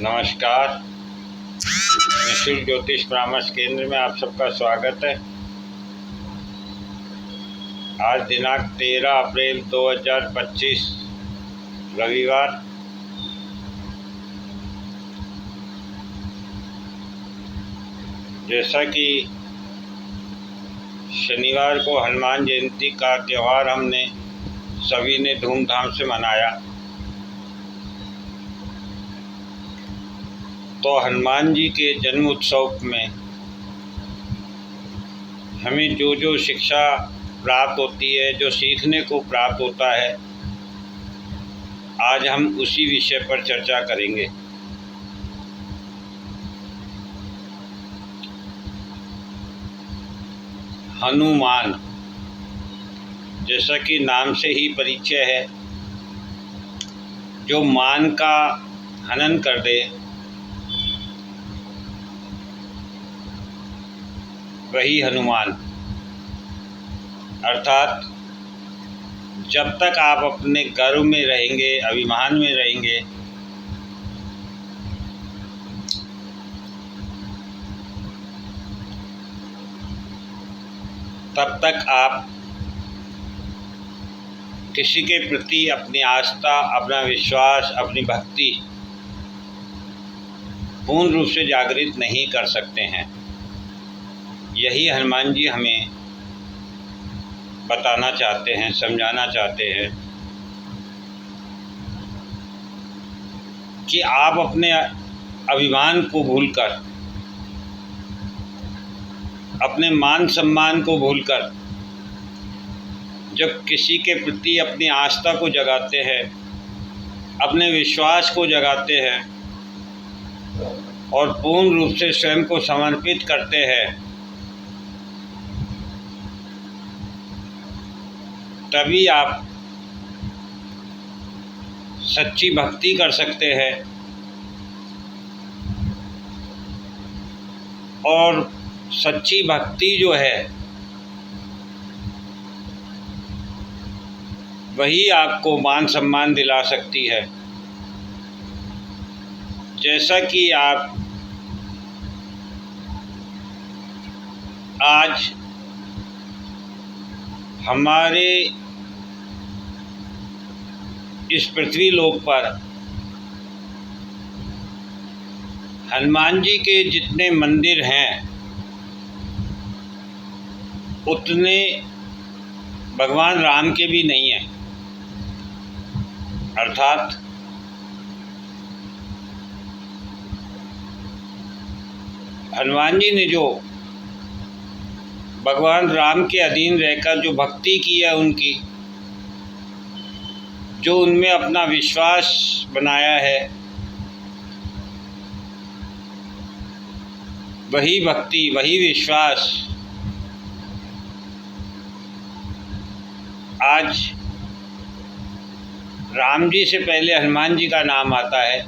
नमस्कार। निःशुल्क ज्योतिष परामर्श केंद्र में आप सबका स्वागत है। आज दिनांक 13 अप्रैल 2025 रविवार। जैसा कि शनिवार को हनुमान जयंती का त्यौहार हमने सभी ने धूमधाम से मनाया, तो हनुमान जी के जन्म उत्सव में हमें जो जो शिक्षा प्राप्त होती है, जो सीखने को प्राप्त होता है, आज हम उसी विषय पर चर्चा करेंगे। हनुमान, जैसा कि नाम से ही परिचय है, जो मान का हनन कर दे वही हनुमान। अर्थात जब तक आप अपने गर्व में रहेंगे, अभिमान में रहेंगे, तब तक आप किसी के प्रति अपनी आस्था, अपना विश्वास, अपनी भक्ति पूर्ण रूप से जागृत नहीं कर सकते हैं। यही हनुमान जी हमें बताना चाहते हैं, समझाना चाहते हैं कि आप अपने अभिमान को भूलकर, अपने मान सम्मान को भूलकर जब किसी के प्रति अपनी आस्था को जगाते हैं, अपने विश्वास को जगाते हैं और पूर्ण रूप से स्वयं को समर्पित करते हैं, तभी आप सच्ची भक्ति कर सकते हैं और सच्ची भक्ति जो है वही आपको मान सम्मान दिला सकती है। जैसा कि आप आज हमारे इस पृथ्वी लोक पर हनुमान जी के जितने मंदिर हैं, उतने भगवान राम के भी नहीं हैं। अर्थात हनुमान जी ने जो भगवान राम के अधीन रहकर जो भक्ति की है, उनकी जो उनमें अपना विश्वास बनाया है, वही भक्ति, वही विश्वास आज राम जी से पहले हनुमान जी का नाम आता है।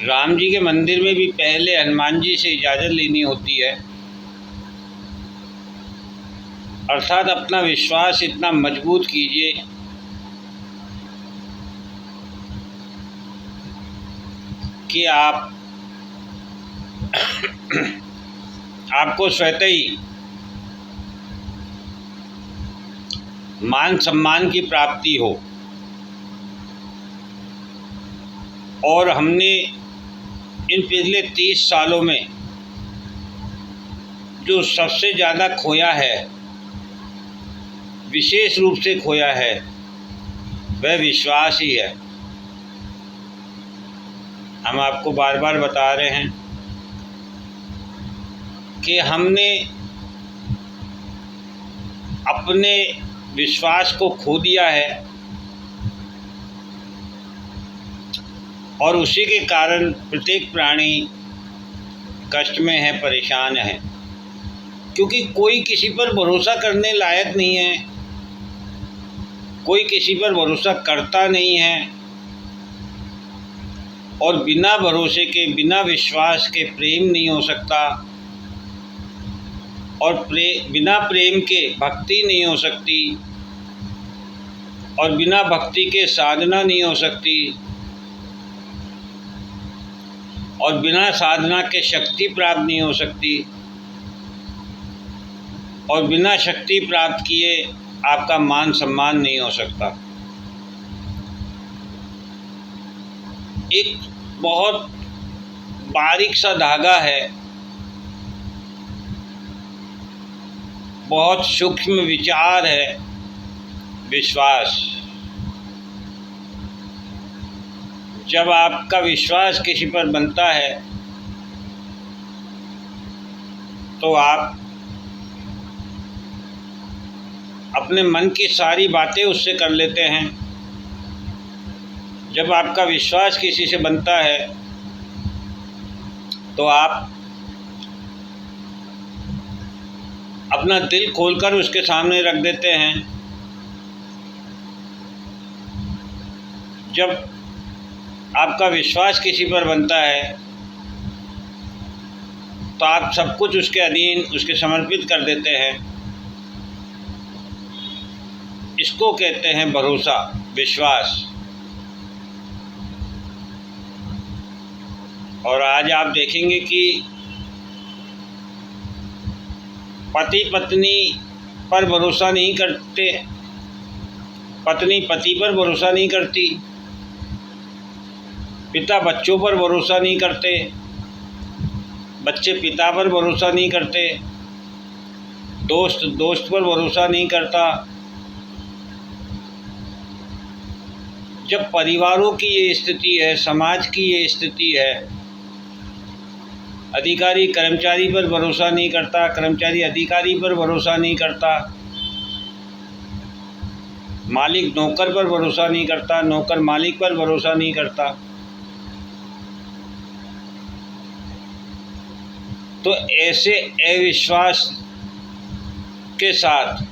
राम जी के मंदिर में भी पहले हनुमान जी से इजाज़त लेनी होती है। अर्थात अपना विश्वास इतना मजबूत कीजिए कि आपको स्वतः ही मान सम्मान की प्राप्ति हो। और हमने इन पिछले 30 सालों में जो सबसे ज़्यादा खोया है, विशेष रूप से खोया है, वह विश्वास ही है। हम आपको बार बार बता रहे हैं कि हमने अपने विश्वास को खो दिया है और उसी के कारण प्रत्येक प्राणी कष्ट में है, परेशान है, क्योंकि कोई किसी पर भरोसा करने लायक नहीं है, कोई किसी पर भरोसा करता नहीं है और बिना भरोसे के, बिना विश्वास के प्रेम नहीं हो सकता और बिना प्रेम के भक्ति नहीं हो सकती। और बिना भक्ति के साधना नहीं हो सकती, और बिना साधना के शक्ति प्राप्त नहीं हो सकती, और बिना शक्ति प्राप्त किए आपका मान सम्मान नहीं हो सकता। एक बहुत बारीक सा धागा है, बहुत सूक्ष्म विचार है विश्वास। जब आपका विश्वास किसी पर बनता है तो आप अपने मन की सारी बातें उससे कर लेते हैं। जब आपका विश्वास किसी से बनता है तो आप अपना दिल खोलकर उसके सामने रख देते हैं। जब आपका विश्वास किसी पर बनता है तो आप सब कुछ उसके अधीन, उसके समर्पित कर देते हैं। इसको कहते हैं भरोसा, विश्वास। और आज आप देखेंगे कि पति पत्नी पर भरोसा नहीं करते, पत्नी पति पर भरोसा नहीं करती, पिता बच्चों पर भरोसा नहीं करते, बच्चे पिता पर भरोसा नहीं करते, दोस्त दोस्त पर भरोसा नहीं करता। जब परिवारों की ये स्थिति है, समाज की ये स्थिति है, अधिकारी कर्मचारी पर भरोसा नहीं करता, कर्मचारी अधिकारी पर भरोसा नहीं करता, मालिक नौकर पर भरोसा नहीं करता, नौकर मालिक पर भरोसा नहीं करता, तो ऐसे अविश्वास के साथ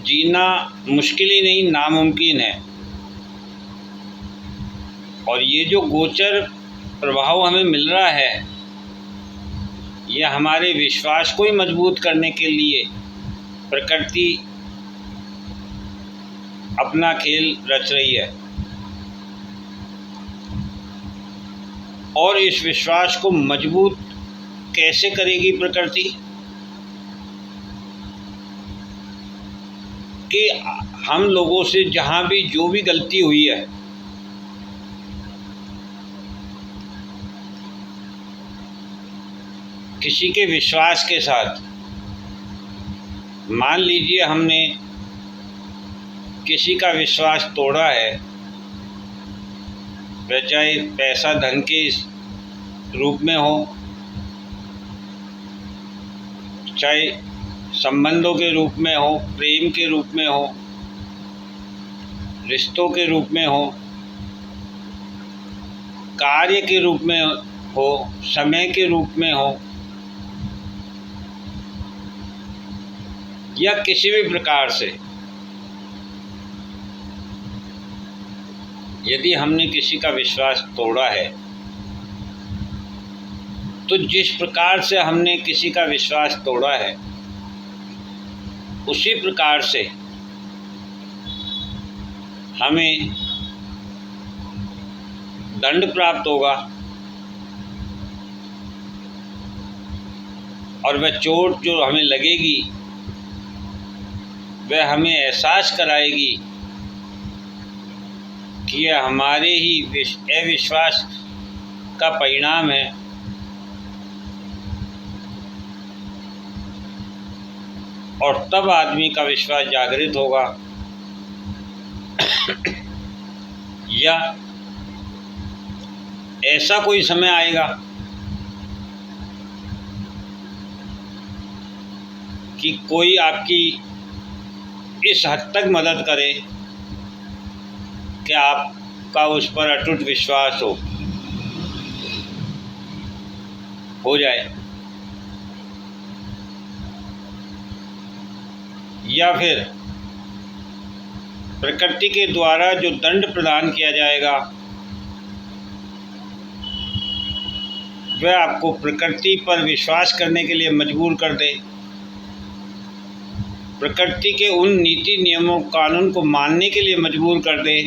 जीना मुश्किल ही नहीं, नामुमकिन है। और ये जो गोचर प्रभाव हमें मिल रहा है, ये हमारे विश्वास को ही मजबूत करने के लिए प्रकृति अपना खेल रच रही है। और इस विश्वास को मजबूत कैसे करेगी प्रकृति? कि हम लोगों से जहाँ भी जो भी गलती हुई है, किसी के विश्वास के साथ, मान लीजिए हमने किसी का विश्वास तोड़ा है, वह चाहे पैसा धन के रूप में हो, चाहे संबंधों के रूप में हो, प्रेम के रूप में हो, रिश्तों के रूप में हो, कार्य के रूप में हो, समय के रूप में हो, या किसी भी प्रकार से यदि हमने किसी का विश्वास तोड़ा है, तो जिस प्रकार से हमने किसी का विश्वास तोड़ा है, उसी प्रकार से हमें दंड प्राप्त होगा। और वह चोट जो हमें लगेगी, वह हमें एहसास कराएगी कि यह हमारे ही अविश्वास का परिणाम है। और तब आदमी का विश्वास जागृत होगा। या ऐसा कोई समय आएगा कि कोई आपकी इस हद तक मदद करे कि आपका उस पर अटूट विश्वास हो जाए। या फिर प्रकृति के द्वारा जो दंड प्रदान किया जाएगा, वह आपको प्रकृति पर विश्वास करने के लिए मजबूर कर दे। प्रकृति के उन नीति नियमों कानून को मानने के लिए मजबूर कर दे,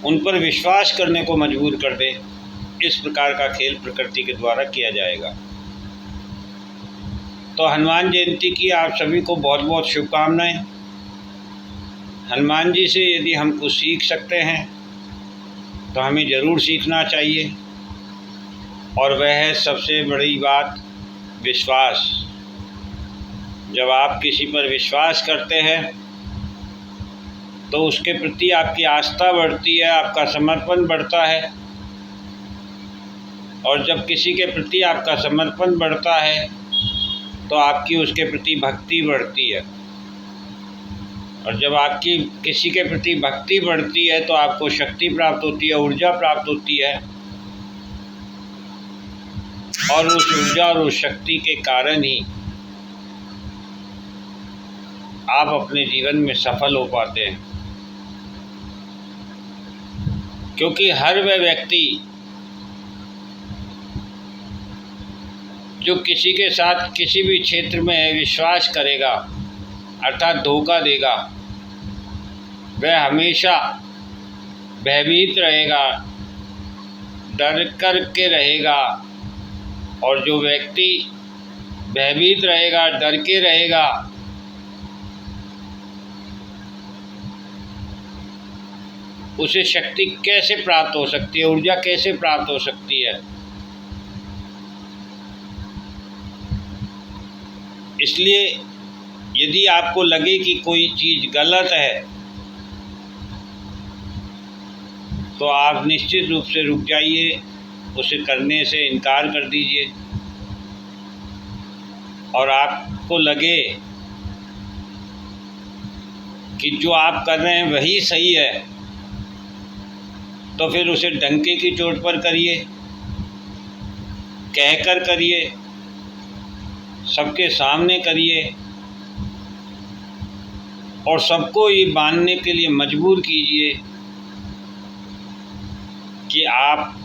उन पर विश्वास करने को मजबूर कर दे। इस प्रकार का खेल प्रकृति के द्वारा किया जाएगा। तो हनुमान जयंती की आप सभी को बहुत बहुत शुभकामनाएं। हनुमान जी से यदि हम कुछ सीख सकते हैं तो हमें ज़रूर सीखना चाहिए, और वह है सबसे बड़ी बात विश्वास। जब आप किसी पर विश्वास करते हैं तो उसके प्रति आपकी आस्था बढ़ती है, आपका समर्पण बढ़ता है, और जब किसी के प्रति आपका समर्पण बढ़ता है तो आपकी उसके प्रति भक्ति बढ़ती है, और जब आपकी किसी के प्रति भक्ति बढ़ती है तो आपको शक्ति प्राप्त होती है, ऊर्जा प्राप्त होती है, और उस ऊर्जा और उस शक्ति के कारण ही आप अपने जीवन में सफल हो पाते हैं। क्योंकि हर वह व्यक्ति जो किसी के साथ किसी भी क्षेत्र में विश्वास करेगा अर्थात धोखा देगा, वह हमेशा भयभीत रहेगा, डर कर के रहेगा। और जो व्यक्ति भयभीत रहेगा, डर के रहेगा, उसे शक्ति कैसे प्राप्त हो सकती है, ऊर्जा कैसे प्राप्त हो सकती है। इसलिए यदि आपको लगे कि कोई चीज़ गलत है तो आप निश्चित रूप से रुक जाइए, उसे करने से इनकार कर दीजिए। और आपको लगे कि जो आप कर रहे हैं वही सही है तो फिर उसे डंके की चोट पर करिए, कहकर करिए, सबके सामने करिए, और सबको ये मानने के लिए मजबूर कीजिए कि आप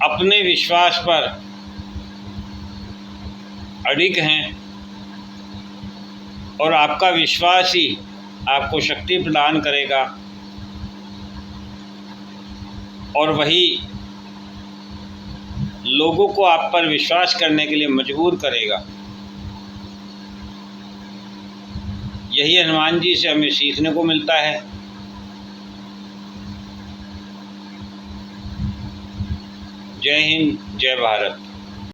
अपने विश्वास पर अडिग हैं, और आपका विश्वास ही आपको शक्ति प्रदान करेगा, और वही लोगों को आप पर विश्वास करने के लिए मजबूर करेगा। यही हनुमान जी से हमें सीखने को मिलता है। जय हिंद, जय भारत।